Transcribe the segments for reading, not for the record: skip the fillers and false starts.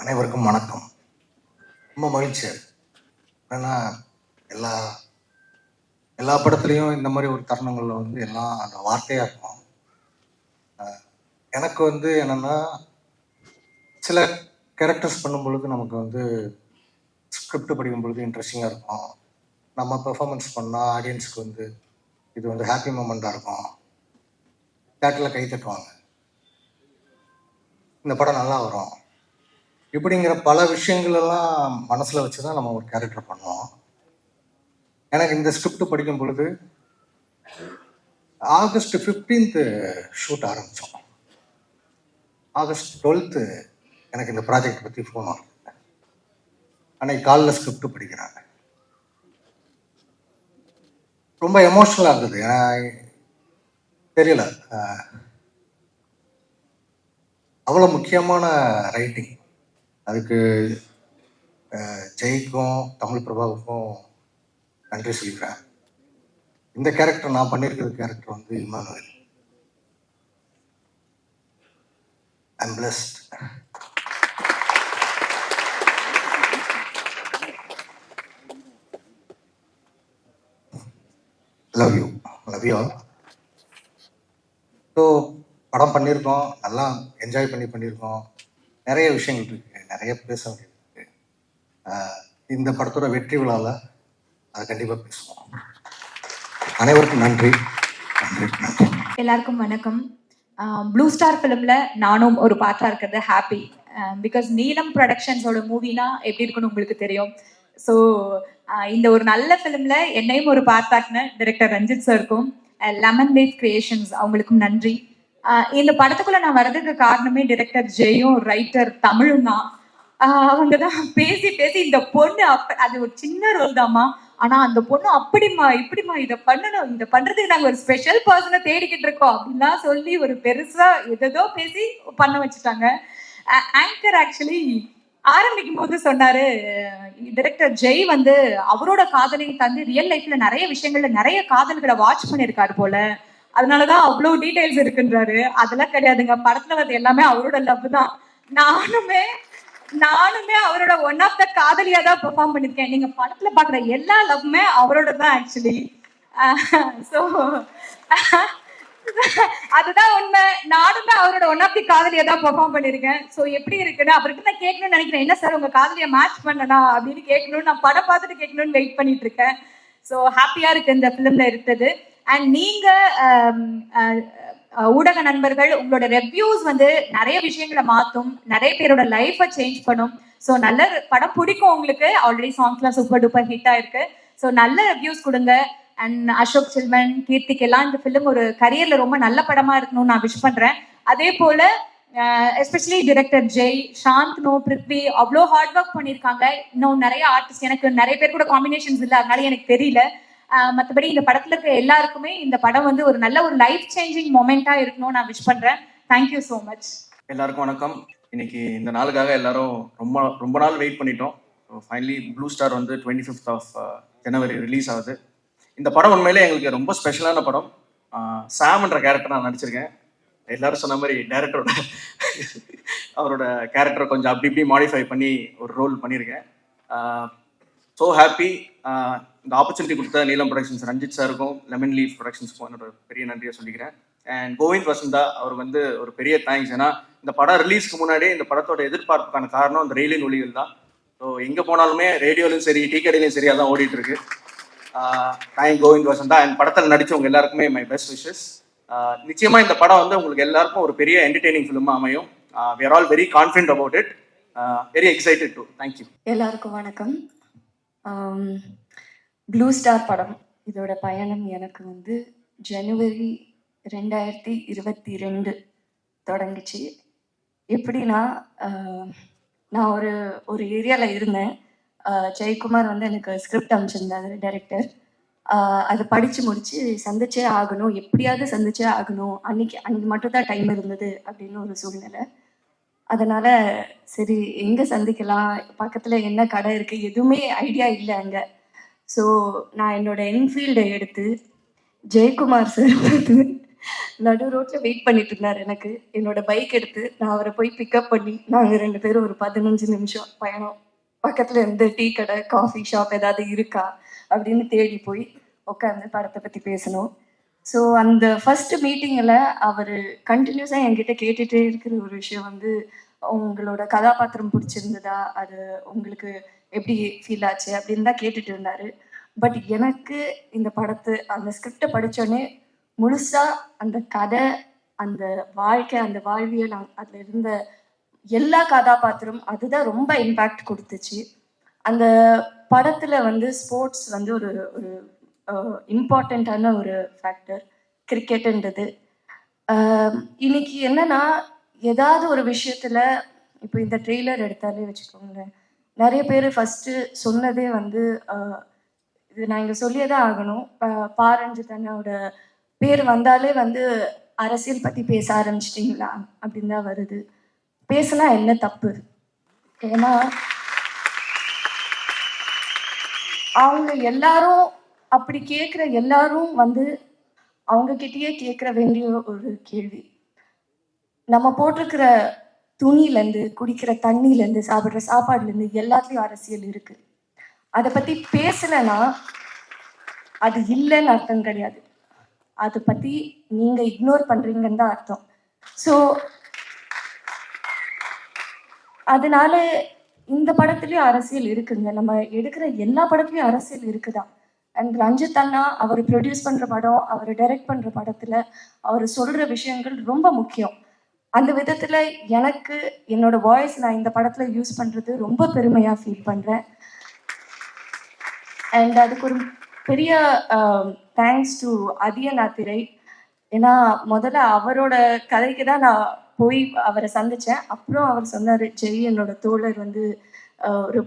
அனைவருக்கும் வணக்கம். ரொம்ப மகிழ்ச்சி. ஏன்னா எல்லா எல்லா படத்துலையும் இந்த மாதிரி ஒரு தருணங்களில் எல்லாம் அந்த வார்த்தையாக இருக்கும். எனக்கு என்னென்னா சில கேரக்டர்ஸ் பண்ணும் பொழுது நமக்கு ஸ்கிரிப்ட் படிக்கும் பொழுது இன்ட்ரெஸ்டிங்காக இருக்கும். நம்ம பெர்ஃபார்மன்ஸ் பண்ணால் ஆடியன்ஸுக்கு இது ஹாப்பி மூமெண்ட்டாக இருக்கும். தேட்டரில் கை தட்டுவாங்க, இந்த படம் நல்லா வரும், இப்படிங்கிற பல விஷயங்கள் எல்லாம் மனசில் வச்சு தான் நம்ம ஒரு கேரக்டர் பண்ணுவோம். எனக்கு இந்த ஸ்கிரிப்ட் படிக்கும் பொழுது ஆகஸ்ட் 15th ஷூட் ஆரம்பித்தோம். ஆகஸ்ட் 12th எனக்கு இந்த ப்ராஜெக்ட் பற்றி ஃபோன் வருது. அன்னைக்கு காலைல ஸ்கிரிப்ட் படிக்கிறாங்க. ரொம்ப எமோஷ்னலாக இருந்தது. தெரியல, அவ்வளோ முக்கியமான ரைட்டிங். அதுக்கு ஜெய்க்கும் தமிழ் பிரபாவுக்கும் நன்றி சொல்லிக்கிறேன். இந்த கேரக்டர் நான் பண்ணியிருக்கிற character Emmanuel. I'm blessed. Love you all. So படம் பண்ணியிருக்கோம், நல்லா என்ஜாய் பண்ணியிருக்கோம். நிறைய விஷயங்கள் இருக்கு, நிறைய பேச வேண்டியது இருக்கு. இந்த படத்தோட வெற்றி விழாவில் அதை கண்டிப்பாக பேசுவோம். அனைவருக்கும் நன்றி. எல்லாருக்கும் வணக்கம். ப்ளூ ஸ்டார் ஃபிலிம்ல நானும் ஒரு பார்ட்டா இருக்கிறது ஹாப்பி. பிகாஸ் நீலம் ப்ரொடக்ஷன்ஸோட மூவினா எப்படி இருக்குன்னு உங்களுக்கு தெரியும். ஸோ இந்த ஒரு நல்ல ஃபிலிம்ல என்னையும் ஒரு பார்ட்டாக்குன டைரக்டர் ரஞ்சித் சாருக்கும் லெமன் லீஃப் கிரியேஷன்ஸ் அவங்களுக்கும் நன்றி. இந்த படத்துக்குள்ள நான் வர்றதுக்கு காரணமே டைரக்டர் ஜெயும் ரைட்டர் தமிழும் தான். அவங்க தான் பேசி இந்த பொண்ணு அது ஒரு சின்ன ரோல் தாம்மா, ஆனா அந்த பொண்ணு அப்படிமா இப்படிமா இதை பண்ணணும், இதை பண்றதுக்கு நாங்க ஒரு ஸ்பெஷல் பர்சனை தேடிக்கிட்டு இருக்கோம் அப்படின்லாம் சொல்லி ஒரு பெருசா எதோ பேசி பண்ண வச்சுட்டாங்க. ஆங்கர் ஆக்சுவலி ஆரம்பிக்கும் போது சொன்னாரு, டைரக்டர் ஜெய் அவரோட காதலையும் தந்து ரியல் லைஃப்ல நிறைய விஷயங்கள்ல நிறைய காதல்களை வாட்ச் பண்ணிருக்காரு போல, அதனாலதான் அவ்வளவு டீடைல்ஸ் இருக்குன்றாரு. அதெல்லாம் கிடையாதுங்க, படத்துல எல்லாமே அவரோட லவ் தான். நானுமே அவரோட ஒன் ஆஃப் த காதலியா தான் பெர்ஃபார்ம் பண்ணிருக்கேன். நீங்க படத்துல பாக்குற எல்லா லவ்மே அவரோட தான் ஆக்சுவலி. ஸோ அதுதான் உண்மை. நானுமே அவரோட ஒன் ஆஃப் தி காதலியா தான் பெர்ஃபார்ம் பண்ணிருக்கேன். ஸோ எப்படி இருக்குன்னு அவர்கிட்ட நான் கேட்கணும்னு நினைக்கிறேன். என்ன சார் உங்க காதலியை மேட்ச் பண்ணனா அப்படின்னு கேட்கணும்னு நான் படம் பார்த்துட்டு கேட்கணும்னு வெயிட் பண்ணிட்டு இருக்கேன். ஸோ ஹாப்பியா இருக்கு இந்த ஃபிலிம்ல இருக்குது. அண்ட் நீங்க ஊடக நண்பர்கள் உங்களோட ரெவ்யூஸ் நிறைய விஷயங்களை மாற்றும், நிறைய பேரோட லைஃபை சேஞ்ச் பண்ணும். ஸோ நல்ல படம் பிடிக்கும் உங்களுக்கு. ஆல்ரெடி சாங்ஸ்லாம் சூப்பர் டூப்பர் ஹிட் ஆயிருக்கு. ஸோ நல்ல ரெவ்யூஸ் கொடுங்க. அண்ட் அசோக் செல்வன், கீர்த்திக் எல்லாம் இந்த ஃபிலிம் ஒரு கரியர்ல ரொம்ப நல்ல படமா இருக்கணும்னு நான் விஷ் பண்றேன். அதே போல எஸ்பெஷலி டைரக்டர் ஜெய், சாந்த்னு, பிருத்வி அவ்வளோ ஹார்ட் ஒர்க் பண்ணியிருக்காங்க. இன்னும் நிறைய ஆர்டிஸ்ட், எனக்கு நிறைய பேர் கூட காம்பினேஷன்ஸ் இல்லை, அதனால எனக்கு தெரியல. மற்றபடி இந்த படத்துல இருக்க எல்லாருக்குமே இந்த படம் ஒரு நல்ல ஒரு லைஃப் சேஞ்சிங் மொமெண்டா இருக்கணும்னு நான் விஷ் பண்றேன். Thank you so much. எல்லாருக்கும் வணக்கம். இன்னைக்கு இந்த நாளுக்காக எல்லாரும் ரொம்ப நாள் வெயிட் பண்ணிட்டோம். Finally blue star 25th of January release ஆகுது. இந்த படம் உண்மையிலே எங்களுக்கு ரொம்ப ஸ்பெஷலான படம். சாம்ன்ற கேரக்டர் நான் நடிச்சிருக்கேன். எல்லாரும் சொன்ன மாதிரி டைரக்டரோட அவரோட கேரக்டரை கொஞ்சம் அப்படி இப்படி மாடிஃபை பண்ணி ஒரு ரோல் பண்ணியிருக்கேன். So happy. இந்த ஆப்பர்ச்சுனிட்டி கொடுத்த நீலம் ப்ரொடக்ஷன்ஸ் ரஞ்சித் சாருக்கும் லெமன் லீஃப் ப்ரொடக்ஷன்ஸ்க்கும் என்னோட பெரிய நன்றியை சொல்லிக்கிறேன். அண்ட் கோவிந்த் வசந்தா அவருக்கு ஒரு பெரிய தேங்க்ஸ். ஏன்னா இந்த படம் ரிலீஸ்க்கு முன்னாடி இந்த படத்தோட எதிர்பார்ப்புக்கான காரணம் இந்த ரயிலின் ஒலிகள் தான். ஸோ எங்கே போனாலுமே ரேடியோலையும் சரி டிகேடிலையும் சரி அதான் ஓடிட்டு இருக்கு. தேங்க் கோவிந்த் வசந்தா. அண்ட் படத்தில் நடித்தவங்க எல்லாருக்குமே மை பெஸ்ட் விஷஸ். நிச்சயமாக இந்த படம் உங்களுக்கு எல்லாருக்கும் ஒரு பெரிய என்டர்டெய்னிங் ஃபிலிமாக அமையும். we are all very confident about it. very excited too. Thank you. எல்லாருக்கும் வணக்கம். ப்ளூ ஸ்டார் படம் இதோட பயணம் எனக்கு ஜனவரி 2022 தொடங்கிச்சு. எப்படின்னா, நான் ஒரு ஏரியாவில் இருந்தேன். ஜெயக்குமார் எனக்கு ஸ்கிரிப்ட் அமைச்சிருந்தாரு டைரக்டர். அதை படித்து முடித்து சந்திச்சே ஆகணும், எப்படியாவது சந்திச்சே ஆகணும். அன்னைக்கு மட்டும்தான் டைம் இருந்தது அப்படின்னு ஒரு சூழ்நிலை. அதனால் சரி எங்கே சந்திக்கலாம், பக்கத்தில் என்ன கடை இருக்குது, எதுவுமே ஐடியா இல்லை அங்கே. ஸோ நான் என்னோட என்ஃபீல்டை எடுத்து ஜெயக்குமார் சார் நடு ரோட்ல வெயிட் பண்ணிட்டு இருந்தார் எனக்கு. என்னோட பைக் எடுத்து நான் அவரை போய் பிக்கப் பண்ணி நாங்கள் 2 பேரும் ஒரு 15 நிமிஷம் பயணம். பக்கத்துல இருந்து டீ கடை, காஃபி ஷாப் ஏதாவது இருக்கா அப்படின்னு தேடி போய் உட்காந்து படத்தை பத்தி பேசணும். ஸோ அந்த ஃபர்ஸ்ட் மீட்டிங்கில் அவர் கண்டினியூஸாக என்கிட்ட கேட்டுகிட்டே இருக்கிற ஒரு விஷயம் வந்து, உங்களோட கதாபாத்திரம் பிடிச்சிருந்ததா, அது உங்களுக்கு எப்படி ஃபீல் ஆச்சு அப்படின்னு தான் கேட்டுட்டு இருந்தார். பட் எனக்கு இந்த படத்தை அந்த ஸ்கிரிப்டை படித்தோடனே முழுசாக அந்த கதை, அந்த வாழ்க்கை, அந்த வாழ்வியல், அதில் இருந்த எல்லா கதாபாத்திரம் அதுதான் ரொம்ப இம்பேக்ட் கொடுத்துச்சு. அந்த படத்தில் வந்து ஸ்போர்ட்ஸ் வந்து ஒரு ஒரு இம்பார்ட்டண்ட்டான ஒரு ஃபேக்டர் கிரிக்கெட்டுன்றது. இன்னைக்கு என்னன்னா, ஏதாவது ஒரு விஷயத்தில் இப்போ இந்த ட்ரெய்லர் எடுத்தாலே வச்சுக்கோங்களேன், நிறைய பேர் ஃபஸ்ட்டு சொன்னதே வந்து இது நான் இங்கே சொல்லியே தான் ஆகணும். பாரஞ்சித் அண்ணாவோட பேர் வந்தாலே வந்து அரசியல் பற்றி பேச ஆரம்பிச்சிட்டிங்களா அப்படின்னு தான் வருது. பேசினா என்ன தப்பு? ஏன்னா அவங்க எல்லாரும் அப்படி கேட்குற எல்லாரும் வந்து அவங்க கிட்டேயே கேட்குற வேண்டிய ஒரு கேள்வி, நம்ம போட்டிருக்கிற துணியிலேருந்து, குடிக்கிற தண்ணியிலேருந்து, சாப்பிட்ற சாப்பாடுலேருந்து எல்லாத்துலேயும் அரசியல் இருக்கு. அதை பற்றி பேசலைன்னா அது இல்லைன்னு அர்த்தம் கிடையாது. அதை பற்றி நீங்கள் இக்னோர் பண்ணுறீங்கன்னு தான் அர்த்தம். ஸோ அதனால இந்த படத்துலயும் அரசியல் இருக்குங்க. நம்ம எடுக்கிற எல்லா படத்துலயும் அரசியல் இருக்குதா. அண்ட் ரஞ்சித் அண்ணா அவர் ப்ரொடியூஸ் பண்ற படம், அவர் டைரக்ட் பண்ற படத்துல அவர் சொல்ற விஷயங்கள் ரொம்ப முக்கியம். அந்த விதத்துல எனக்கு என்னோட வாய்ஸ் நான் இந்த படத்துல யூஸ் பண்றது ரொம்ப பெருமையா ஃபீல் பண்றேன். அண்ட் அதுக்கு ஒரு பெரிய தேங்க்ஸ் டு அதியநாத்திரை. ஏன்னா முதல்ல அவரோட கதைக்கு தான் நான் போய் அவரை சந்தித்தேன். அப்புறம் அவர் சொன்னார், ஜெய் என்னோட தோழர் வந்து ஒரு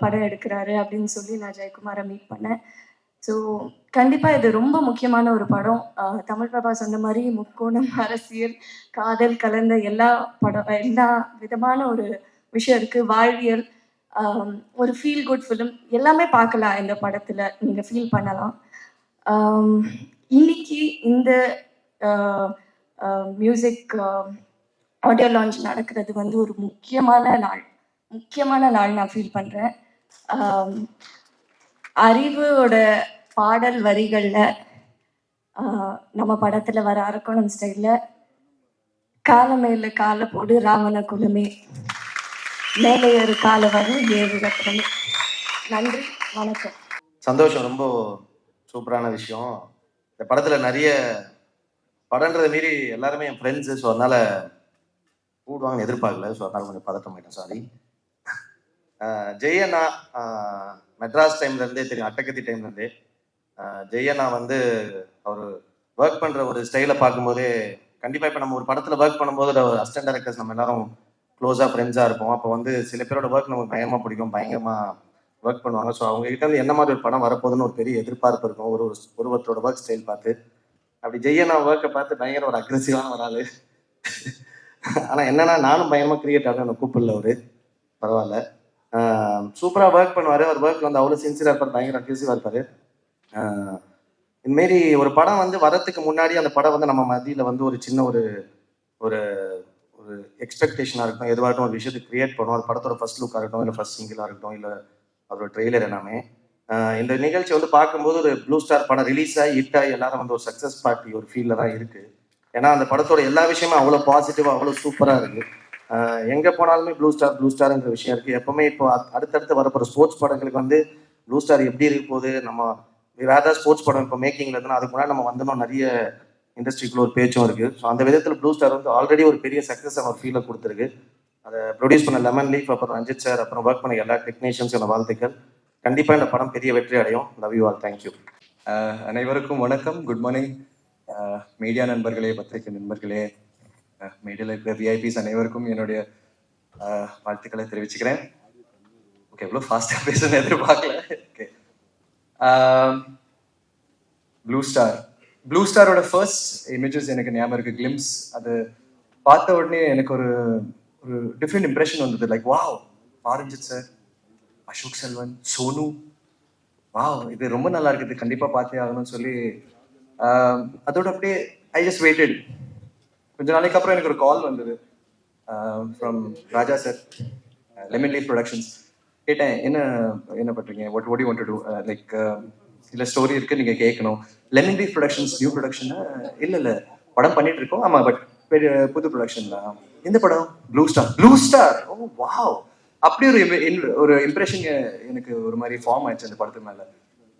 படம் எடுக்கிறாரு அப்படின்னு சொல்லி நான் ஜெயக்குமாரை மீட் பண்ணேன். ஸோ கண்டிப்பாக இது ரொம்ப முக்கியமான ஒரு படம். தமிழ் பிரபா சொன்ன மாதிரி முக்கோணம், அரசியல், காதல் கலந்த எல்லா விதமான ஒரு விஷயம் இருக்குது. வாழ்வியல், ஒரு ஃபீல் குட் ஃபிலிம் எல்லாமே பார்க்கலாம் இந்த படத்தில், நீங்கள் ஃபீல் பண்ணலாம். இன்னைக்கு இந்த மியூசிக் ஆடியோ லான்ச் நடக்கிறது வந்து ஒரு முக்கியமான நாள் நான் ஃபீல் பண்ணுறேன். அறிவோட பாடல் வரிகளில் நம்ம படத்தில் வர அரக்கோணம் ஸ்டைலில் காலமேல காலை போடு ராவண குலமே, மேலே ஒரு காலை வரும் ஏழு ரத்னமே. நன்றி, வணக்கம். சந்தோஷம். ரொம்ப சூப்பரான விஷயம். இந்த படத்தில் நிறைய படன்றதை மீறி எல்லாருமே என் ஃப்ரெண்ட்ஸு. ஸோ அதனால் கூடுவாங்கன்னு எதிர்பார்க்கல. ஸோ அதனால் கொஞ்சம் பதட்டம் ஆகிட்டேன், சாரி. ஜெயண்ணா மெட்ராஸ் டைம்லேருந்தே தெரியும், அட்டகத்தி டைம்லேருந்தே. ஜெயண்ணா வந்து அவர் ஒர்க் பண்ணுற ஒரு ஸ்டைலை பார்க்கும்போதே, கண்டிப்பாக இப்போ நம்ம ஒரு படத்தில் ஒர்க் பண்ணும்போது ஒரு அசிஸ்டன்ட் டைரக்டர்ஸ் நம்ம எல்லாரும் க்ளோஸாக ஃப்ரெண்ட்ஸாக இருப்போம். அப்போ வந்து சில பேரோட ஒர்க் நமக்கு பயங்கரமாக பிடிக்கும், பயங்கரமாக ஒர்க் பண்ணுவாங்க. ஸோ அவங்ககிட்ட வந்து என்ன மாதிரி ஒரு படம் வரப்போகுதுன்னு ஒரு பெரிய எதிர்பார்ப்பு இருக்கும் ஒருவரோட ஒர்க் ஸ்டைல் பார்த்து. அப்படி ஜெய்யண்ணா ஒர்க்கை பார்த்து பயங்கர ஒரு அக்ரெசிவான ஒரு ஆள். ஆனால் என்னன்னா, நானும் பயங்கரமாக கிரியேட் ஆக எனக்கு கூப்பிடல அவரு, பரவாயில்ல. சூப்பராக ஒர்க் பண்ணுவார். அவர் ஒர்க்கில் வந்து அவ்வளோ சின்சியராக இருப்பார், பயங்கர அக்ரெசிவாக இருப்பார். இதுமாரி ஒரு படம் வந்து வரத்துக்கு முன்னாடி அந்த படம் வந்து நம்ம மத்தியில் வந்து ஒரு சின்ன ஒரு ஒரு ஒரு எக்ஸ்பெக்டேஷனாக இருக்கட்டும், எதுவாகட்டும் ஒரு விஷயத்துக்கு கிரியேட் பண்ணுவோம். அது படத்தோட ஃபர்ஸ்ட் லுக்காக இருக்கட்டும், இல்லை ஃபர்ஸ்ட் சிங்கிளாக இருக்கட்டும், இல்லை அதோட ட்ரெய்லர் எல்லாமே. இந்த நிகழ்ச்சி வந்து பார்க்கும்போது ஒரு ப்ளூ ஸ்டார் படம் ரிலீஸ் ஆகி ஹிட் ஆகி எல்லாரும் வந்து ஒரு சக்ஸஸ் பார்ட்டி ஒரு ஃபீலில் தான் இருக்குது. ஏன்னா அந்த படத்தோட எல்லா விஷயமும் அவ்வளோ பாசிட்டிவாக, அவ்வளோ சூப்பராக இருக்குது. எங்கே போனாலுமே ப்ளூ ஸ்டார்ங்கிற விஷயம் இருக்குது. எப்போவுமே இப்போ அடுத்தடுத்து வரப்போகிற ஸ்போர்ட்ஸ் படங்களுக்கு வந்து ப்ளூ ஸ்டார் எப்படி இருக்க போகுது, நம்ம வேறு ஏதாவது ஸ்போர்ட்ஸ் படம் இப்போ மேக்கிங்கில் இருக்குன்னா அதுக்கு முன்னாடி நம்ம வந்தோம், நிறைய இண்டஸ்ட்ரிக்குள்ள ஒரு பேச்சும் இருக்குது. ஸோ அந்த விதத்தில் ப்ளூ ஸ்டார் வந்து ஆல்ரெடி ஒரு பெரிய சக்ஸஸ் ஒரு ஃபீலை கொடுத்துருக்கு. அதை ப்ரொடியூஸ் பண்ண லெமன் லீஃப், அப்புறம் ரஞ்சித் சார், அப்புறம் ஒர்க் பண்ண எல்லா டெக்னீஷியன்ஸோட வாழ்த்துக்கள். கண்டிப்பாக இந்த படம் பெரிய வெற்றி அடையும். Love you all, thank you. அனைவருக்கும் வணக்கம், குட் மார்னிங். மீடியா நண்பர்களே, பத்திரிகை நண்பர்களே, மீடியாவில் இருக்கிற விஐபிஸ் அனைவருக்கும் என்னுடைய வாழ்த்துக்களை தெரிவிச்சுக்கிறேன். ஓகே, எவ்வளோ ஃபாஸ்ட்டாக பேசுன்னு எதிர்பார்க்கல. ஓகே, ப்ளூ ஸ்டாரோட ஃபர்ஸ்ட் இமேஜஸ் எனக்கு ஞாபகம் இருக்கு, கிளிம்ஸ். அது பார்த்த உடனே எனக்கு ஒரு டிஃப்ரெண்ட் இம்ப்ரெஷன் வந்தது. Like wow, Pa Ranjith sir, Ashok Selvan, Sonu, wow இது ரொம்ப நல்லா இருக்குது, கண்டிப்பாக பார்த்தே ஆகணும்னு சொல்லி அதோட அப்படியே ஐ ஜஸ்ட் வெயிட்டட். கொஞ்ச நாளைக்கு அப்புறம் எனக்கு ஒரு கால் வந்தது from Raja sir, Lemon Leaf Productions. கேட்டேன், என்ன என்ன பண்ணுறீங்க, what you want to do, like இல்லை ஸ்டோரி இருக்குது நீங்கள் கேட்கணும். Lemon Leaf Productions new production? இல்லை படம் பண்ணிட்டு இருக்கோம். ஆமாம், பட் புது ப்ரொடக்ஷன் தான். எந்த படம்? Blue star. ப்ளூ ஸ்டார், ஓ வாவ். அப்படி ஒரு இம்ப்ரெஷன் எனக்கு ஒரு மாதிரி ஃபார்ம் ஆயிடுச்சு அந்த படத்துக்கு மேலே.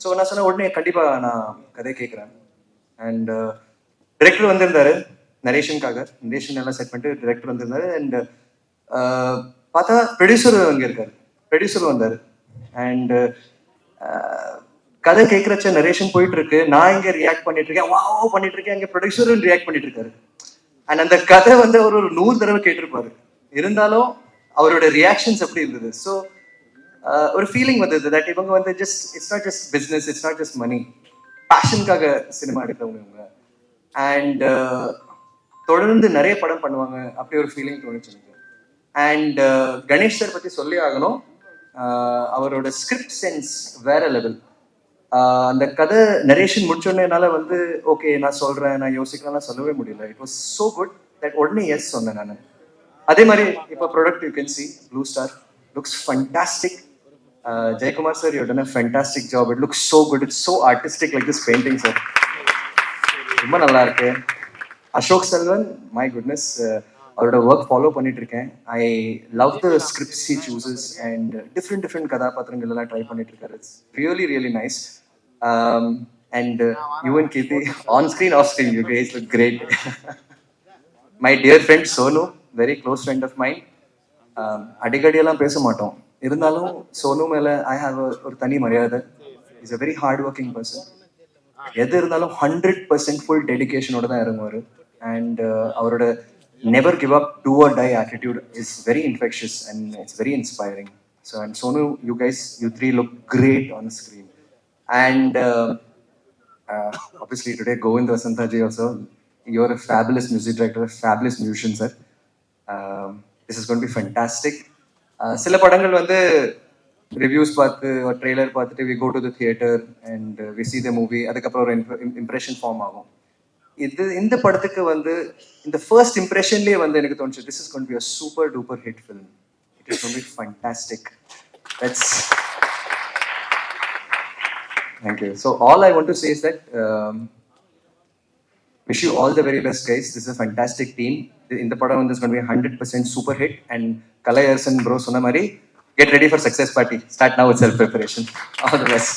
ஸோ நான் சொன்ன உடனே கண்டிப்பாக நான் கதை கேட்குறேன். அண்ட் டிரெக்டர் வந்திருந்தாரு நரேஷனுக்காக. நரேஷன் எல்லாம் செட் பண்ணிட்டு டிரெக்டர் வந்திருந்தாரு. அண்ட் பார்த்தா ப்ரொடியூசர் அங்கே இருக்காரு. ப்ரொடியூசர் வந்தார். அண்ட் கதை கேட்குறச்ச நரேஷன் போயிட்டு இருக்கு, நான் இங்கே ரியாக்ட் பண்ணிட்டு இருக்கேன், வாவ் பண்ணிட்டு இருக்கேன், அங்கே ப்ரொடியூசரும் ரியாக்ட் பண்ணிட்டு இருக்காரு. அண்ட் அந்த கதை வந்து அவர் ஒரு 100 தடவை கேட்டிருப்பாரு. இருந்தாலும் அவரோட ரியாக்ஷன்ஸ் எப்படி இருந்தது. ஸோ ஒரு ஃபீலிங் வந்தது தட் இவங்க வந்து just it's not just business, it's not just money, பேஷனுக்காக சினிமா எடுக்கிறவங்க இவங்க. அண்ட் தொடர்ந்து நிறைய படம் பண்ணுவாங்க, அப்படி ஒரு ஃபீலிங் தோணுச்சு எனக்கு. அண்ட் கணேஷ் சார் பற்றி சொல்லி ஆகணும். அவரோட ஸ்கிரிப்ட் சென்ஸ் வேற லெவல். அந்த கதை நரேஷன் முடிச்சோடனே என்னால் வந்து ஓகே நான் சொல்கிறேன், நான் யோசிக்கலாம் சொல்லவே முடியல. It was so good that உடனே எஸ் சொன்னேன் நான். அதே மாதிரி இப்போ product you can see blue star looks fantastic. Jayakumar sir, you done a fantastic job. It looks so good, it's so artistic like this painting sir. ரொம்ப நல்லா இருக்கு. Ashok Selvan, my goodness, அவரோட ஒர்க் ஃபாலோ பண்ணிட்டு இருக்கேன். I love the scripts he சூசஸ் and different கதாபாத்திரங்கள் எல்லாம் try பண்ணிட்டு இருக்காரு. It's really nice. And you and Keerthy, on screen off screen, you guys look great. My dear friend Sonu, very close friend of mind. அடிக்கடியெல்லாம் பேச மாட்டோம், இருந்தாலும் சோனு மேலே ஐ ஹாவ் ஒரு தனி மரியாதை. Is a very hard working person. எது இருந்தாலும் 100% ஃபுல் டெடிகேஷனோட தான் இறங்குவார். அண்ட் அவரோட never give up, do or die attitude is very infectious and it's very inspiring. So, and Sonu, you guys, you three look great on screen. And obviously today Govind Vasantaji also, you're a fabulous music director, a fabulous musician, sir. This is going to be fantastic. சில படங்கள் வந்து reviews பார்த்து ஒரு trailer பார்த்துட்டு we go to the theater and we see the movie, அதுக்கப்புறம் ஒரு impression form ஆகும். இந்த படத்துக்கு வந்து இந்த ஃபர்ஸ்ட் இம்ப்ரெஷன்லேயே வந்து எனக்கு தோணுச்சு this is going to be a super duper hit film. It is going to be fantastic. That's thank you. So all I want to say is that wish you all the very best, guys. This is a fantastic team. In the padam is going to be 100% super hit. And Kalai Arsan bro சொன்ன மாதிரி get ready for success party. Start now with self preparation. All the best.